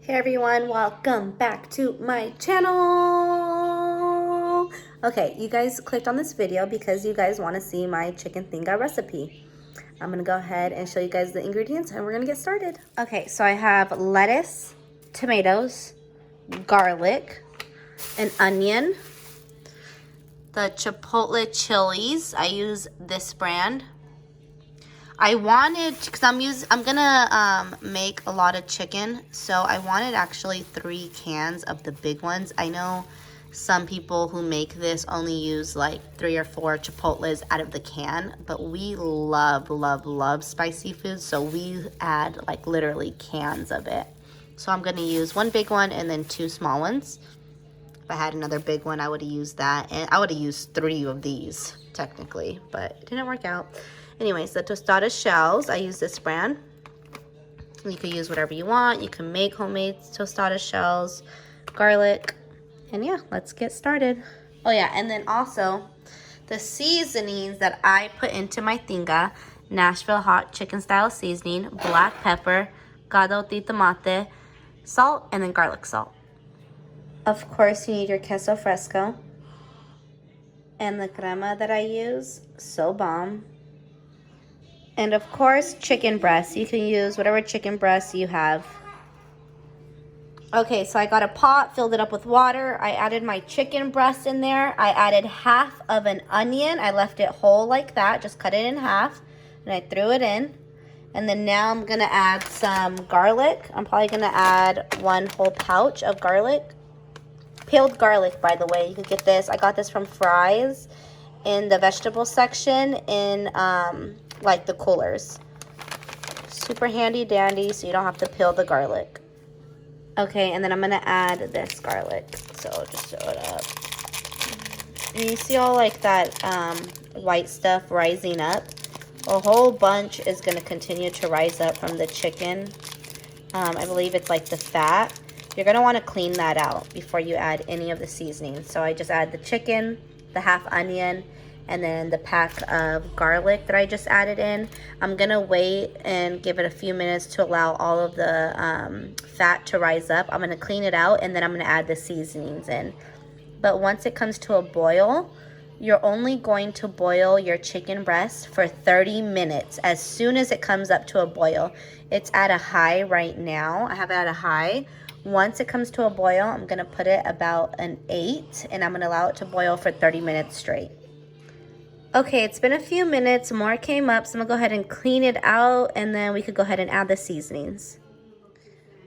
Hey everyone, welcome back to my channel. Okay, you guys clicked on this video because you guys want to see my chicken tinga recipe. I'm gonna go ahead and show you guys the ingredients and we're gonna get started. Okay, so I have lettuce, tomatoes, garlic, an onion, the chipotle chilies. I use this brand. I wanted, because I'm gonna make a lot of chicken, so I wanted actually 3 cans of the big ones. I know some people who make this only use like 3 or 4 chipotles out of the can, but we love spicy food, so we add like literally cans of it. So I'm gonna use 1 big one and then 2 small ones. If I had another big one, I would have used that, and I would have used 3 of these technically, but it didn't work out. Anyways, the tostada shells, I use this brand. You can use whatever you want. You can make homemade tostada shells, garlic, and yeah, let's get started. Oh yeah, and then also the seasonings that I put into my tinga: Nashville hot chicken style seasoning, black pepper, gado de tomate, salt, and then garlic salt. Of course, you need your queso fresco. And the crema that I use, so bomb. And of course, chicken breast. You can use whatever chicken breast you have. Okay, so I got a pot, filled it up with water. I added my chicken breast in there. I added half of an onion. I left it whole like that, just cut it in half. And I threw it in. And then now I'm gonna add some garlic. I'm probably gonna add 1 whole pouch of garlic. Peeled garlic, by the way. You can get this. I got this from Fry's in the vegetable section in like the coolers. Super handy dandy, so you don't have to peel the garlic. Okay, and then I'm gonna add this garlic. So just throw it up. And you see all like that white stuff rising up? A whole bunch is gonna continue to rise up from the chicken. I believe it's like the fat. You're gonna wanna clean that out before you add any of the seasonings. So I just add the chicken, the half onion, and then the pack of garlic that I just added in. I'm gonna wait and give it a few minutes to allow all of the fat to rise up. I'm gonna clean it out and then I'm gonna add the seasonings in. But once it comes to a boil, you're only going to boil your chicken breast for 30 minutes. As soon as it comes up to a boil, it's at a high right now. I have it at a high. Once it comes to a boil, I'm gonna put it about an 8 and I'm gonna allow it to boil for 30 minutes straight. Okay, it's been a few minutes, more came up, so I'm gonna go ahead and clean it out and then we could go ahead and add the seasonings.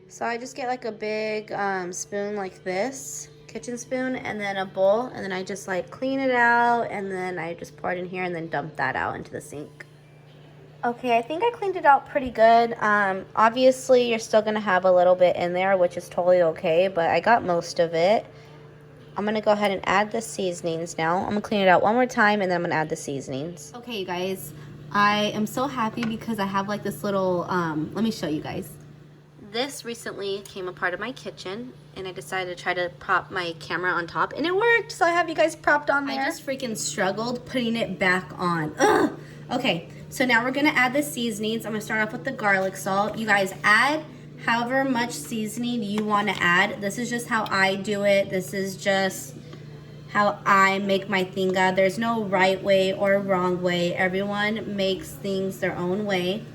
So I just get like a big spoon like this, kitchen spoon, and then a bowl, and then I just like clean it out and then I just pour it in here and then dump that out into the sink. Okay, I think I cleaned it out pretty good. Obviously you're still gonna have a little bit in there, which is totally okay, but I got most of it. I'm gonna go ahead and add the seasonings now. I'm gonna clean it out one more time and then I'm gonna add the seasonings. Okay, you guys, I am so happy because I have like this little, let me show you guys. This recently came a part of my kitchen and I decided to try to prop my camera on top and it worked. So I have you guys propped on there. I just freaking struggled putting it back on. Ugh. Okay, so now we're gonna add the seasonings. I'm gonna start off with the garlic salt. You guys add however much seasoning you want to add. This is just how I do it. This is just how I make my tinga. There's no right way or wrong way. Everyone makes things their own way.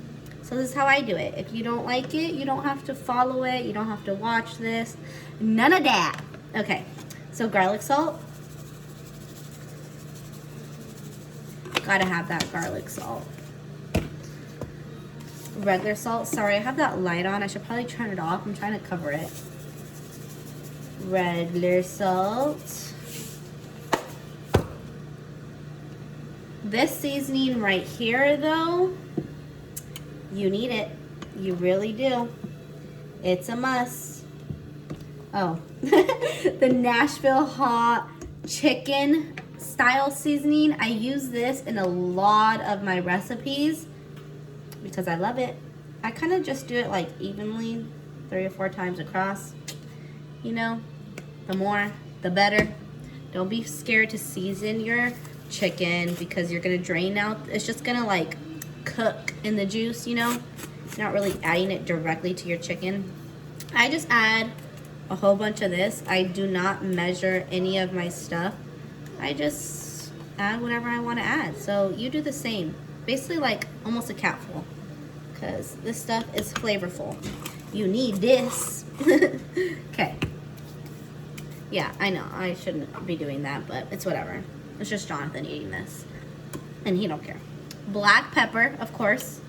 So this is how I do it. If you don't like it, you don't have to follow it. You don't have to watch this. None of that. Okay, so garlic salt. Gotta have that garlic salt. Regular salt. Sorry, I have that light on. I should probably turn it off. I'm trying to cover it. Regular salt. This seasoning right here, though, you need it. You really do. It's a must. Oh, the Nashville hot chicken style seasoning. I use this in a lot of my recipes because I love it. I kind of just do it like evenly, 3 or 4 times across. You know, the more, the better. Don't be scared to season your chicken because you're gonna drain out. It's just gonna like cook in the juice, you know. You're not really adding it directly to your chicken. I just add a whole bunch of this. I do not measure any of my stuff. I just add whatever I want to add. So you do the same. Basically like almost a capful, because this stuff is flavorful. You need this. Okay. Yeah, I know. I shouldn't be doing that, but it's whatever. It's just Jonathan eating this. And he don't care. Black pepper, of course.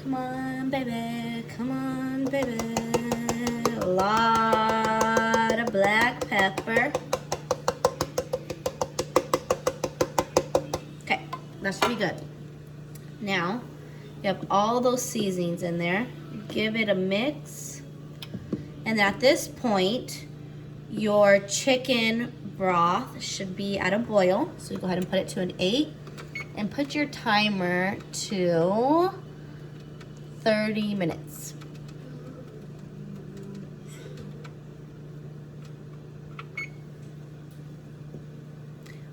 Come on, baby. Come on, baby. A lot of black pepper. Okay, that should be good. Now, you have all those seasonings in there. Give it a mix. And at this point, your chicken broth should be at a boil. So you go ahead and put it to an 8 and put your timer to 30 minutes.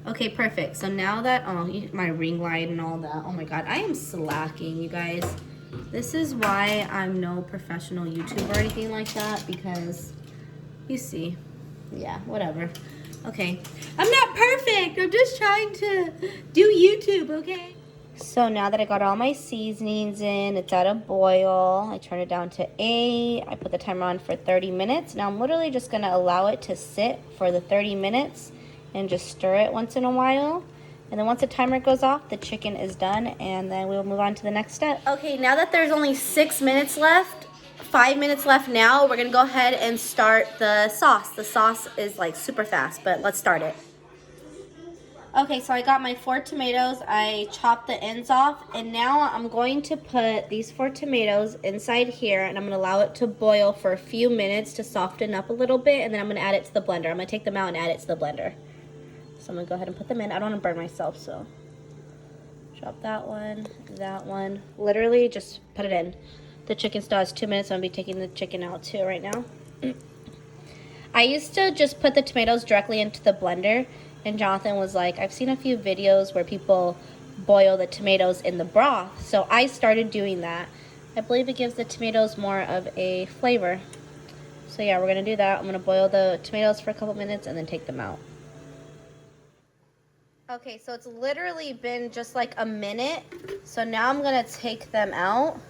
Okay, perfect. So now that, my ring light and all that, oh my God, I am slacking, you guys. This is why I'm no professional YouTuber or anything like that, because you see, yeah, whatever. Okay, I'm not perfect. I'm just trying to do YouTube, okay? So now that I got all my seasonings in, it's at a boil. I turn it down to 8. I put the timer on for 30 minutes. Now I'm literally just gonna allow it to sit for the 30 minutes and just stir it once in a while. And then once the timer goes off, the chicken is done, and then we'll move on to the next step. Okay, now that there's only 6 minutes left, 5 minutes left now, we're gonna go ahead and start the sauce. The sauce is like super fast, but let's start it. Okay, so I got my 4 tomatoes. I chopped the ends off, and now I'm going to put these 4 tomatoes inside here, and I'm gonna allow it to boil for a few minutes to soften up a little bit, and then I'm gonna add it to the blender. I'm gonna take them out and add it to the blender. So I'm gonna go ahead and put them in. I don't wanna burn myself, so. Chop that one. Literally just put it in. The chicken still has 2 minutes, so I'm gonna be taking the chicken out too right now. I used to just put the tomatoes directly into the blender, and Jonathan was like, I've seen a few videos where people boil the tomatoes in the broth, so I started doing that. I believe it gives the tomatoes more of a flavor. So yeah, we're gonna do that. I'm gonna boil the tomatoes for a couple minutes and then take them out. Okay, so it's literally been just like a minute. So now I'm gonna take them out.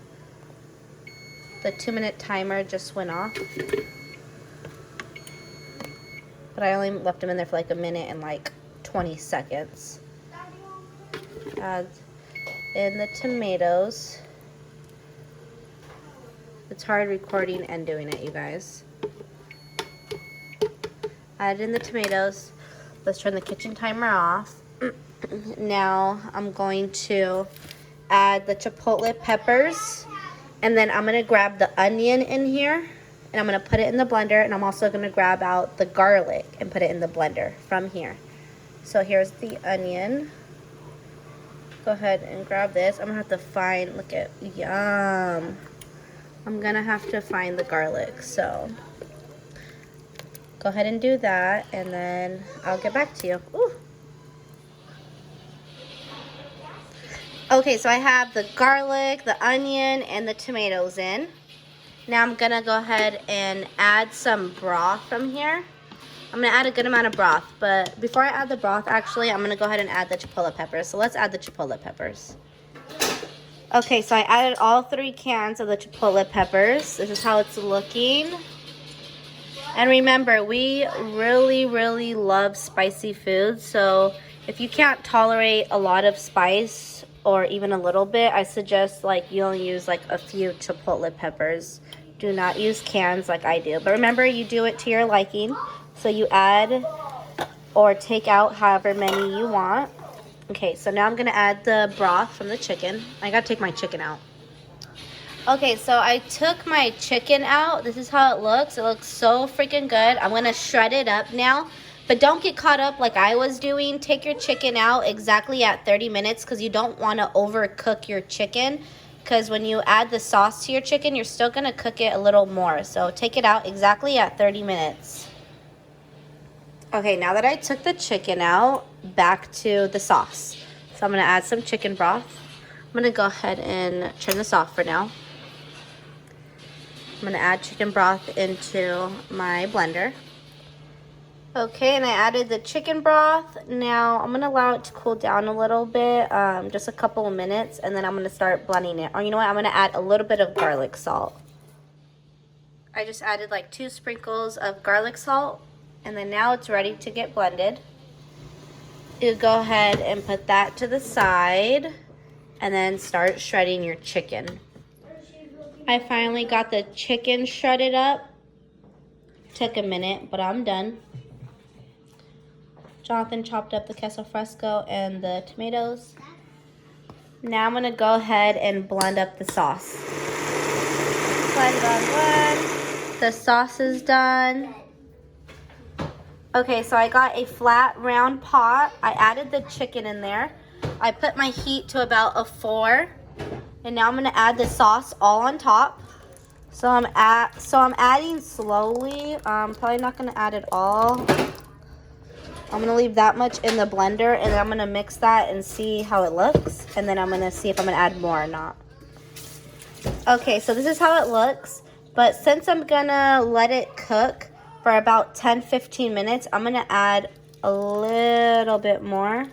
The 2-minute timer just went off. But I only left them in there for like a minute and like 20 seconds. Add in the tomatoes. It's hard recording and doing it, you guys. Add in the tomatoes. Let's turn the kitchen timer off. Now I'm going to add the chipotle peppers, and then I'm gonna grab the onion in here and I'm gonna put it in the blender, and I'm also gonna grab out the garlic and put it in the blender from here. So here's the onion. Go ahead and grab this. I'm gonna have to find, look at, yum. I'm gonna have to find the garlic, so go ahead and do that, and then I'll get back to you. Ooh. Okay, so I have the garlic, the onion, and the tomatoes in. Now I'm gonna go ahead and add some broth from here. I'm gonna add a good amount of broth, but before I add the broth, actually, I'm gonna go ahead and add the chipotle peppers. So let's add the chipotle peppers. Okay, so I added all 3 cans of the chipotle peppers. This is how it's looking. And remember, we really, really love spicy food. So if you can't tolerate a lot of spice or even a little bit, I suggest like you only use like a few chipotle peppers. Do not use cans like I do. But remember, you do it to your liking. So you add or take out however many you want. Okay, so now I'm gonna add the broth from the chicken. I gotta take my chicken out. Okay, so I took my chicken out. This is how it looks. It looks so freaking good. I'm gonna shred it up now. But don't get caught up like I was doing. Take your chicken out exactly at 30 minutes because you don't want to overcook your chicken. Because when you add the sauce to your chicken, you're still gonna cook it a little more. So take it out exactly at 30 minutes. Okay, now that I took the chicken out, back to the sauce. So I'm gonna add some chicken broth. I'm gonna go ahead and turn this off for now. I'm gonna add chicken broth into my blender. Okay, and I added the chicken broth. Now I'm gonna allow it to cool down a little bit, just a couple of minutes, and then I'm gonna start blending it. Or you know what, I'm gonna add a little bit of garlic salt. I just added like 2 sprinkles of garlic salt, and then now it's ready to get blended. You go ahead and put that to the side, and then start shredding your chicken. I finally got the chicken shredded up. Took a minute, but I'm done. Jonathan chopped up the queso fresco and the tomatoes. Now I'm gonna go ahead and blend up the sauce. Blend. The sauce is done. Okay, so I got a flat round pot. I added the chicken in there. I put my heat to about a 4. And now I'm gonna add the sauce all on top. So I'm adding slowly. Probably not gonna add it all. I'm gonna leave that much in the blender, and then I'm gonna mix that and see how it looks. And then I'm gonna see if I'm gonna add more or not. Okay, so this is how it looks. But since I'm gonna let it cook for about 10-15 minutes, I'm gonna add a little bit more.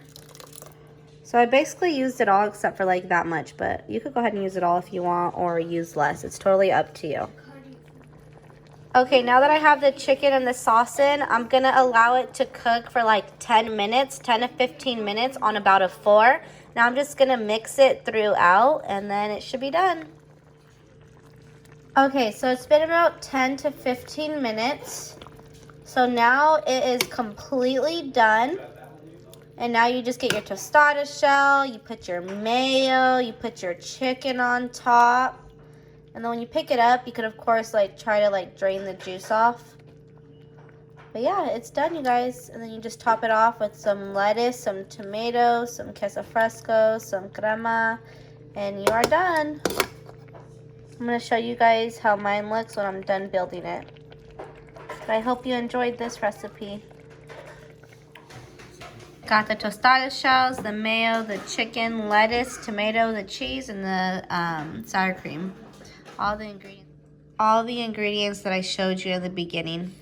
So I basically used it all except for like that much, but you could go ahead and use it all if you want, or use less. It's totally up to you. Okay, now that I have the chicken and the sauce in, I'm gonna allow it to cook for like 10 minutes, 10 to 15 minutes on about a 4. Now I'm just gonna mix it throughout, and then it should be done. Okay, so it's been about 10 to 15 minutes. So now it is completely done. And now you just get your tostada shell, you put your mayo, you put your chicken on top. And then when you pick it up, you could of course like try to like drain the juice off. But yeah, it's done, you guys. And then you just top it off with some lettuce, some tomatoes, some queso fresco, some crema, and you are done. I'm gonna show you guys how mine looks when I'm done building it. But I hope you enjoyed this recipe. Got the tostada shells, the mayo, the chicken, lettuce, tomato, the cheese, and the sour cream. All the ingredients that I showed you in the beginning.